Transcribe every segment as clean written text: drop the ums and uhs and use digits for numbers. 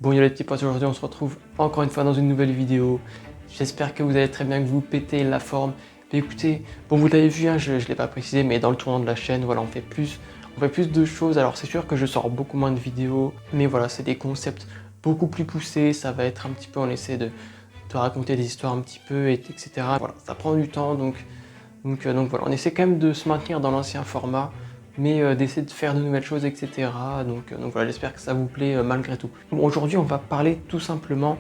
Bon, yo les petits potes, aujourd'hui on se retrouve encore une fois dans une nouvelle vidéo. J'espère que vous allez très bien, que vous pétez la forme. Mais écoutez, bon vous l'avez vu, hein, je ne l'ai pas précisé, mais dans le tournant de la chaîne, voilà, on fait plus de choses. Alors c'est sûr que je sors beaucoup moins de vidéos, mais voilà, c'est des concepts beaucoup plus poussés. Ça va être un petit peu, on essaie de raconter des histoires un petit peu, etc. Voilà, ça prend du temps, donc voilà, on essaie quand même de se maintenir dans l'ancien format, mais d'essayer de faire de nouvelles choses, etc. Donc voilà, j'espère que ça vous plaît malgré tout. Bon, aujourd'hui, on va parler tout simplement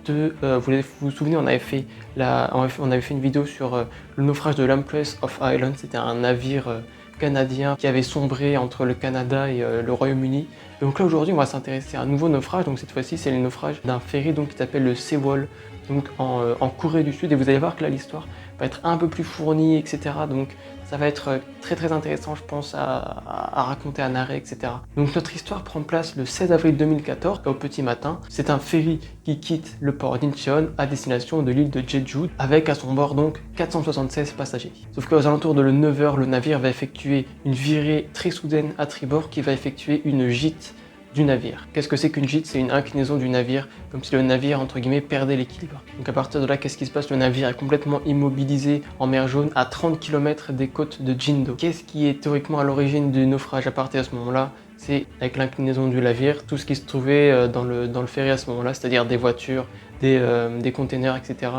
de... vous vous souvenez, on avait fait une vidéo sur le naufrage de l'Empress of Ireland. C'était un navire canadien qui avait sombré entre le Canada et le Royaume-Uni. Donc là, aujourd'hui, on va s'intéresser à un nouveau naufrage. Donc cette fois-ci, c'est le naufrage d'un ferry donc, qui s'appelle le Sewol, donc en Corée du Sud. Et vous allez voir que là, l'histoire va être un peu plus fournie, etc. Donc ça va être très très intéressant, je pense, à raconter, à narrer, etc. Donc notre histoire prend place le 16 avril 2014, au petit matin. C'est un ferry qui quitte le port d'Incheon à destination de l'île de Jeju, avec à son bord donc 476 passagers. Sauf qu'aux alentours de 9 h, le navire va effectuer une virée très soudaine à tribord qui va effectuer une gîte du navire. Qu'est-ce que c'est qu'une gîte? C'est une inclinaison du navire, comme si le navire, entre guillemets, perdait l'équilibre. Donc à partir de là, qu'est-ce qui se passe? Le navire est complètement immobilisé en mer Jaune, à 30 km des côtes de Jindo. Qu'est-ce qui est théoriquement à l'origine du naufrage à partir de ce moment-là? C'est avec l'inclinaison du navire, tout ce qui se trouvait dans le ferry à ce moment-là, c'est-à-dire des voitures, des containers, etc.,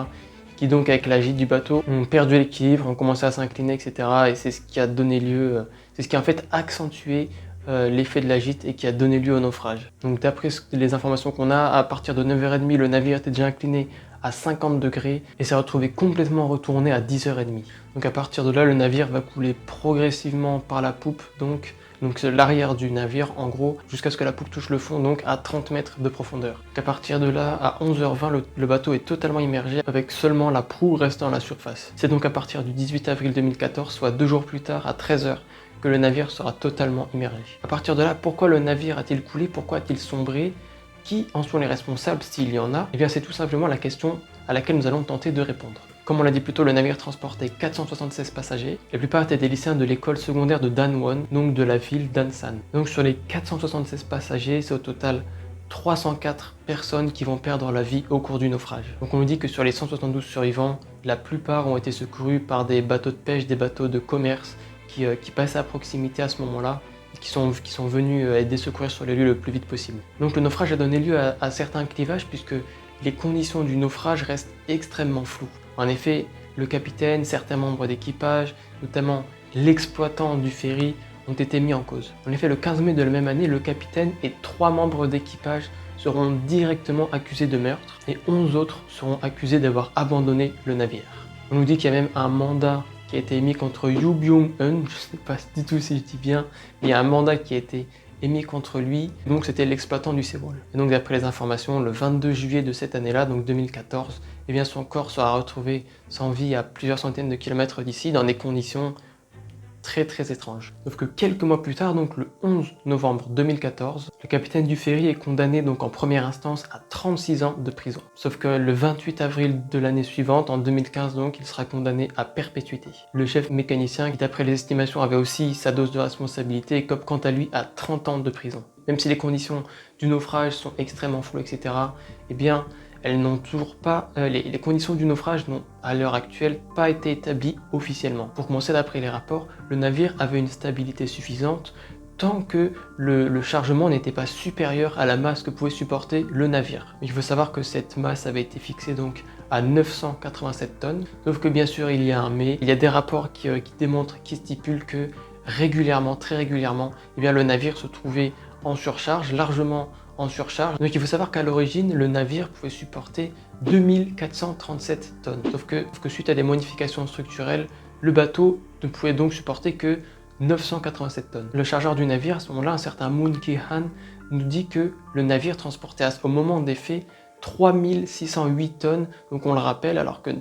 qui donc avec la gîte du bateau ont perdu l'équilibre, ont commencé à s'incliner, etc. Et c'est ce qui a donné lieu, c'est ce qui a en fait accentué l'effet de la gîte et qui a donné lieu au naufrage. Donc d'après les informations qu'on a, à partir de 9 h 30, le navire était déjà incliné à 50 degrés et s'est retrouvé complètement retourné à 10 h 30. Donc à partir de là, le navire va couler progressivement par la poupe, donc l'arrière du navire en gros, jusqu'à ce que la poupe touche le fond, donc à 30 mètres de profondeur. Donc à partir de là, à 11 h 20, le bateau est totalement immergé avec seulement la proue restant à la surface. C'est donc à partir du 18 avril 2014, soit 2 jours plus tard, à 13 h, que le navire sera totalement immergé. À partir de là, pourquoi le navire a-t-il coulé? Pourquoi a-t-il sombré? Qui en sont les responsables s'il y en a? Eh bien c'est tout simplement la question à laquelle nous allons tenter de répondre. Comme on l'a dit plus tôt, le navire transportait 476 passagers. La plupart étaient des lycéens de l'école secondaire de Danwon, donc de la ville d'Ansan. Donc sur les 476 passagers, c'est au total 304 personnes qui vont perdre la vie au cours du naufrage. Donc on nous dit que sur les 172 survivants, la plupart ont été secourus par des bateaux de pêche, des bateaux de commerce, qui passaient à proximité à ce moment-là, et qui sont venus aider secourir sur les lieux le plus vite possible. Donc le naufrage a donné lieu à certains clivages puisque les conditions du naufrage restent extrêmement floues. En effet, le capitaine, certains membres d'équipage, notamment l'exploitant du ferry, ont été mis en cause. En effet, le 15 mai de la même année, le capitaine et 3 membres d'équipage seront directement accusés de meurtre et 11 autres seront accusés d'avoir abandonné le navire. On nous dit qu'il y a même un mandat qui a été émis contre Yoo Byung-eun, je ne sais pas du tout si je dis bien, mais il y a un mandat qui a été émis contre lui, donc c'était l'exploitant du Sewol. Et donc d'après les informations, le 22 juillet de cette année-là, donc 2014, eh bien son corps sera retrouvé sans vie à plusieurs centaines de kilomètres d'ici, dans des conditions très très étrange. Sauf que quelques mois plus tard, donc le 11 novembre 2014, le capitaine du ferry est condamné donc en première instance à 36 ans de prison. Sauf que le 28 avril de l'année suivante, en 2015 donc, il sera condamné à perpétuité. Le chef mécanicien, qui d'après les estimations avait aussi sa dose de responsabilité, écope quant à lui à 30 ans de prison. Même si les conditions du naufrage sont extrêmement floues, etc., eh bien, elles n'ont toujours pas, les conditions du naufrage n'ont à l'heure actuelle pas été établies officiellement. Pour commencer, d'après les rapports, le navire avait une stabilité suffisante tant que le chargement n'était pas supérieur à la masse que pouvait supporter le navire. Il faut savoir que cette masse avait été fixée donc à 987 tonnes, sauf que bien sûr il y a un mais, il y a des rapports qui démontrent, qui stipulent que régulièrement, très régulièrement, eh bien, le navire se trouvait en surcharge, largement en surcharge. Donc il faut savoir qu'à l'origine, le navire pouvait supporter 2437 tonnes. Sauf que suite à des modifications structurelles, le bateau ne pouvait donc supporter que 987 tonnes. Le chargeur du navire, à ce moment-là, un certain Moon Ki-han, nous dit que le navire transportait au moment des faits 3608 tonnes. Donc on le rappelle, alors que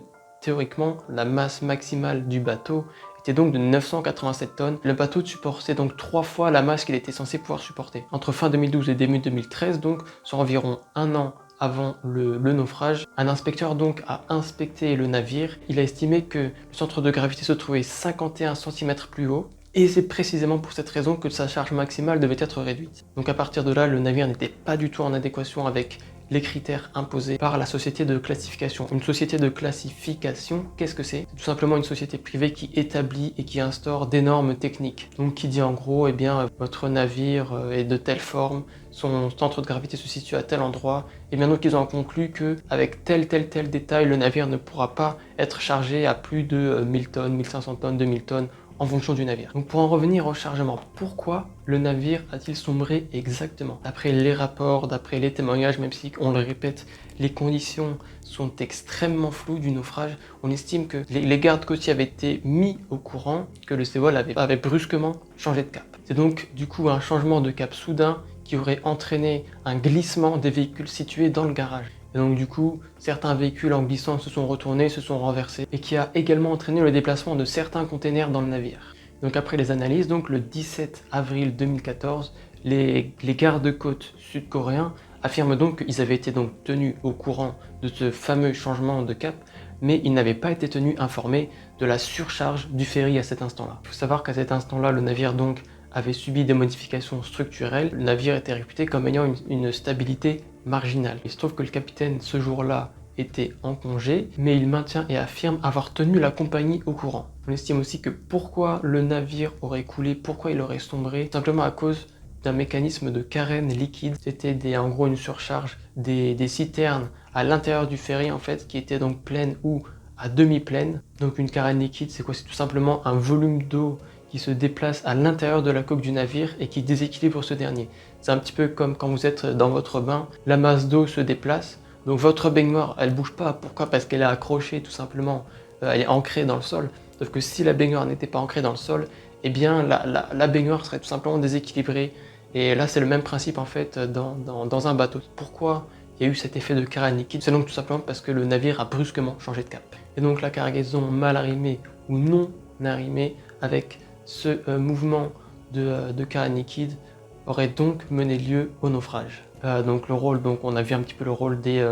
théoriquement, la masse maximale du bateau était donc de 987 tonnes. Le bateau supportait donc 3 fois la masse qu'il était censé pouvoir supporter. Entre fin 2012 et début 2013, donc, sur environ un an avant le naufrage, un inspecteur donc a inspecté le navire. Il a estimé que le centre de gravité se trouvait 51 cm plus haut Et c'est précisément pour cette raison que sa charge maximale devait être réduite. Donc à partir de là, le navire n'était pas du tout en adéquation avec les critères imposés par la société de classification. Une société de classification, qu'est-ce que c'est? C'est tout simplement une société privée qui établit et qui instaure des normes techniques. Donc qui dit en gros, eh bien, votre navire est de telle forme, son centre de gravité se situe à tel endroit, et bien donc ils ont conclu qu'avec tel détail, le navire ne pourra pas être chargé à plus de 1000 tonnes, 1500 tonnes, 2000 tonnes, en fonction du navire. Donc pour en revenir au chargement, pourquoi le navire a-t-il sombré exactement? D'après les rapports, d'après les témoignages, même si on le répète, les conditions sont extrêmement floues du naufrage, on estime que les gardes côtiers avaient été mis au courant que le Seawall avait brusquement changé de cap. C'est donc du coup un changement de cap soudain qui aurait entraîné un glissement des véhicules situés dans le garage. Et donc du coup, certains véhicules en glissant se sont retournés, se sont renversés, et qui a également entraîné le déplacement de certains containers dans le navire. Donc après les analyses, donc le 17 avril 2014, les gardes-côtes sud-coréens affirment donc qu'ils avaient été donc tenus au courant de ce fameux changement de cap, mais ils n'avaient pas été tenus informés de la surcharge du ferry à cet instant-là. Il faut savoir qu'à cet instant-là, le navire donc avait subi des modifications structurelles. Le navire était réputé comme ayant une stabilité marginale. Il se trouve que le capitaine, ce jour-là, était en congé, mais il maintient et affirme avoir tenu la compagnie au courant. On estime aussi que pourquoi le navire aurait coulé, pourquoi il aurait sombré, simplement à cause d'un mécanisme de carène liquide. C'était en gros une surcharge des citernes à l'intérieur du ferry en fait, qui étaient donc pleines ou à demi-pleines. Donc une carène liquide, c'est quoi? C'est tout simplement un volume d'eau qui se déplace à l'intérieur de la coque du navire et qui déséquilibre ce dernier. C'est un petit peu comme quand vous êtes dans votre bain, la masse d'eau se déplace, donc votre baignoire, elle bouge pas. Pourquoi? Parce qu'elle est accrochée tout simplement, elle est ancrée dans le sol. Sauf que si la baignoire n'était pas ancrée dans le sol, eh bien la baignoire serait tout simplement déséquilibrée. Et là, c'est le même principe en fait dans un bateau. Pourquoi il y a eu cet effet de carène liquide? C'est donc tout simplement parce que le navire a brusquement changé de cap. Et donc la cargaison mal arrimée ou non arrimée avec ce mouvement de carène liquide aurait donc mené lieu au naufrage. Donc le rôle, donc on a vu un petit peu le rôle des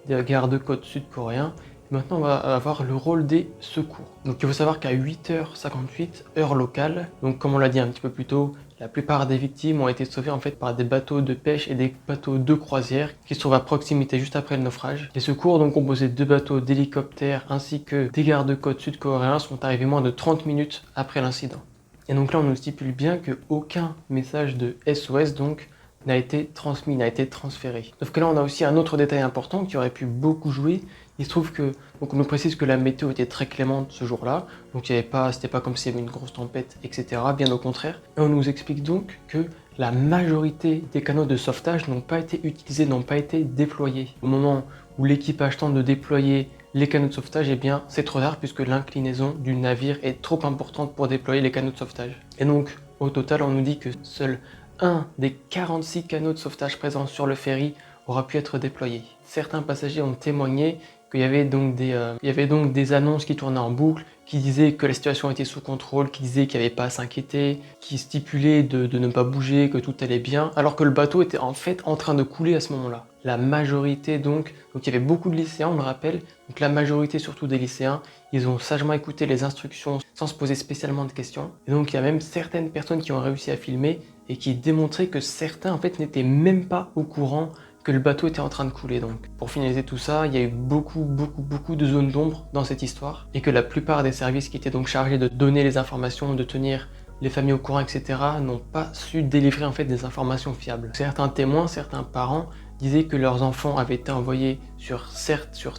gardes-côtes sud-coréens. Maintenant on va avoir le rôle des secours. Donc il faut savoir qu'à 8h58, heure locale, donc comme on l'a dit un petit peu plus tôt, la plupart des victimes ont été sauvées en fait par des bateaux de pêche et des bateaux de croisière qui se trouvent à proximité juste après le naufrage. Les secours, donc composés de 2 bateaux d'hélicoptères ainsi que des gardes-côtes sud-coréens, sont arrivés moins de 30 minutes après l'incident. Et donc là on nous stipule bien qu'aucun message de SOS donc n'a été transmis, n'a été transféré. Sauf que là on a aussi un autre détail important qui aurait pu beaucoup jouer. Il se trouve que, donc on nous précise que la météo était très clémente ce jour-là, donc c'était pas comme s'il y avait une grosse tempête, etc. Bien au contraire. Et on nous explique donc que la majorité des canaux de sauvetage n'ont pas été utilisés, n'ont pas été déployés. Au moment où l'équipage tente de déployer les canaux de sauvetage, eh bien c'est trop tard puisque l'inclinaison du navire est trop importante pour déployer les canaux de sauvetage. Et donc au total on nous dit que seul un des 46 canaux de sauvetage présents sur le ferry aura pu être déployé. Certains passagers ont témoigné qu'il y avait donc des annonces qui tournaient en boucle, qui disaient que la situation était sous contrôle, qui disaient qu'il n'y avait pas à s'inquiéter, qui stipulaient de ne pas bouger, que tout allait bien, alors que le bateau était en fait en train de couler à ce moment-là. La majorité donc il y avait beaucoup de lycéens, on le rappelle, donc la majorité surtout des lycéens, ils ont sagement écouté les instructions sans se poser spécialement de questions. Et donc il y a même certaines personnes qui ont réussi à filmer et qui démontraient que certains en fait n'étaient même pas au courant que le bateau était en train de couler. Donc pour finaliser tout ça, il y a eu beaucoup de zones d'ombre dans cette histoire et que la plupart des services qui étaient donc chargés de donner les informations, de tenir les familles au courant, etc. n'ont pas su délivrer en fait des informations fiables. Certains témoins, certains parents disaient que leurs enfants avaient été envoyés sur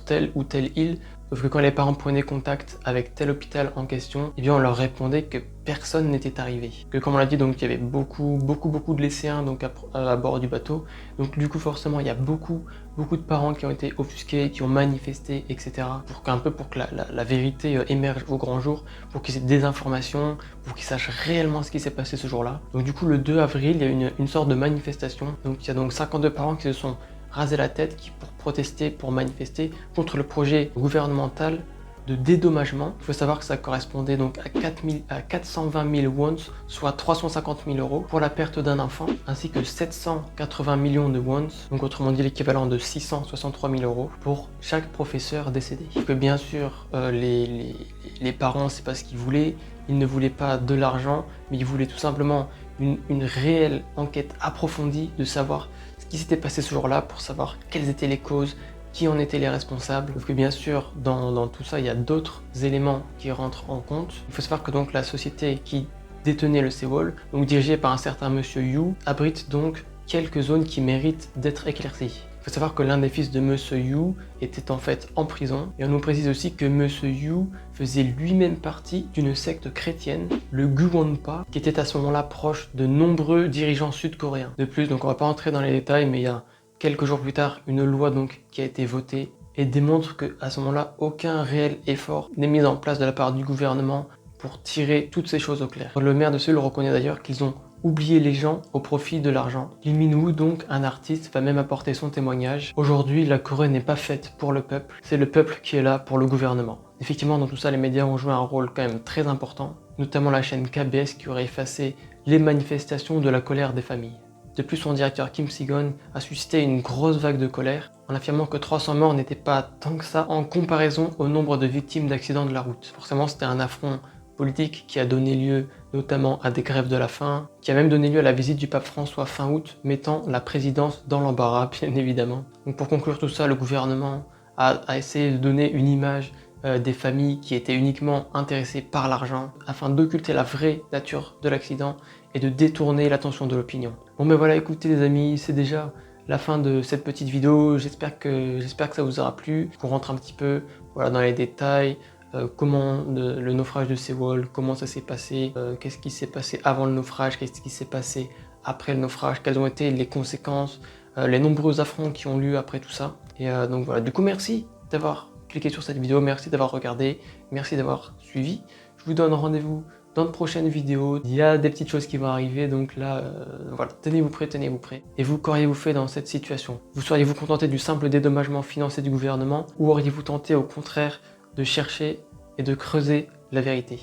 telle ou telle île, sauf que quand les parents prenaient contact avec tel hôpital en question, eh bien on leur répondait que personne n'était arrivé. Que comme on l'a dit, donc il y avait beaucoup de lycéens donc à bord du bateau. Donc du coup forcément il y a beaucoup de parents qui ont été offusqués, qui ont manifesté, etc. pour que la vérité émerge au grand jour, pour qu'ils aient des informations, pour qu'ils sachent réellement ce qui s'est passé ce jour-là. Donc du coup le 2 avril, il y a eu une sorte de manifestation. Donc il y a donc 52 parents qui se sont rasé la tête pour protester, pour manifester contre le projet gouvernemental de dédommagement. Il faut savoir que ça correspondait donc à 420 000 wons, soit 350 000 euros pour la perte d'un enfant, ainsi que 780 millions de wons, donc autrement dit l'équivalent de 663 000 euros pour chaque professeur décédé. Que bien sûr, les parents, c'est pas ce qu'ils voulaient, ils ne voulaient pas de l'argent, mais ils voulaient tout simplement une réelle enquête approfondie de savoir ce qui s'était passé ce jour-là, pour savoir quelles étaient les causes, qui en étaient les responsables. Parce que bien sûr, dans tout ça, il y a d'autres éléments qui rentrent en compte. Il faut savoir que donc la société qui détenait le Sewol, donc dirigée par un certain monsieur Yu, abrite donc quelques zones qui méritent d'être éclaircies. Il faut savoir que l'un des fils de monsieur Yu était en fait en prison, et on nous précise aussi que monsieur Yu faisait lui-même partie d'une secte chrétienne, le Guwonpa, qui était à ce moment-là proche de nombreux dirigeants sud-coréens. De plus, donc on va pas entrer dans les détails, mais il y a quelques jours plus tard une loi donc qui a été votée et démontre qu'à ce moment-là, aucun réel effort n'est mis en place de la part du gouvernement pour tirer toutes ces choses au clair. Le maire de Séoul reconnaît d'ailleurs qu'ils ont oublier les gens au profit de l'argent. Lee Min-woo, donc un artiste, va même apporter son témoignage. Aujourd'hui, la Corée n'est pas faite pour le peuple, c'est le peuple qui est là pour le gouvernement. Effectivement, dans tout ça, les médias ont joué un rôle quand même très important, notamment la chaîne KBS qui aurait effacé les manifestations de la colère des familles. De plus, son directeur Kim Si-gon a suscité une grosse vague de colère en affirmant que 300 morts n'étaient pas tant que ça en comparaison au nombre de victimes d'accidents de la route. Forcément, c'était un affront politique qui a donné lieu notamment à des grèves de la faim, qui a même donné lieu à la visite du pape François fin août, mettant la présidence dans l'embarras, bien évidemment. Donc pour conclure tout ça, le gouvernement a essayé de donner une image des familles qui étaient uniquement intéressées par l'argent, afin d'occulter la vraie nature de l'accident et de détourner l'attention de l'opinion. Bon ben voilà, écoutez les amis, c'est déjà la fin de cette petite vidéo. J'espère que ça vous aura plu, qu'on rentre un petit peu voilà, dans les détails, comment le naufrage de Sewol, comment ça s'est passé, qu'est-ce qui s'est passé avant le naufrage, qu'est-ce qui s'est passé après le naufrage, quelles ont été les conséquences, les nombreux affronts qui ont lieu après tout ça. Et donc voilà, du coup merci d'avoir cliqué sur cette vidéo, merci d'avoir regardé, merci d'avoir suivi. Je vous donne rendez-vous dans de prochaines vidéos. Il y a des petites choses qui vont arriver, donc là, voilà, tenez-vous prêts, tenez-vous prêts. Et vous, qu'auriez-vous fait dans cette situation? Vous seriez-vous contenté du simple dédommagement financier du gouvernement, ou auriez-vous tenté au contraire de chercher et de creuser la vérité?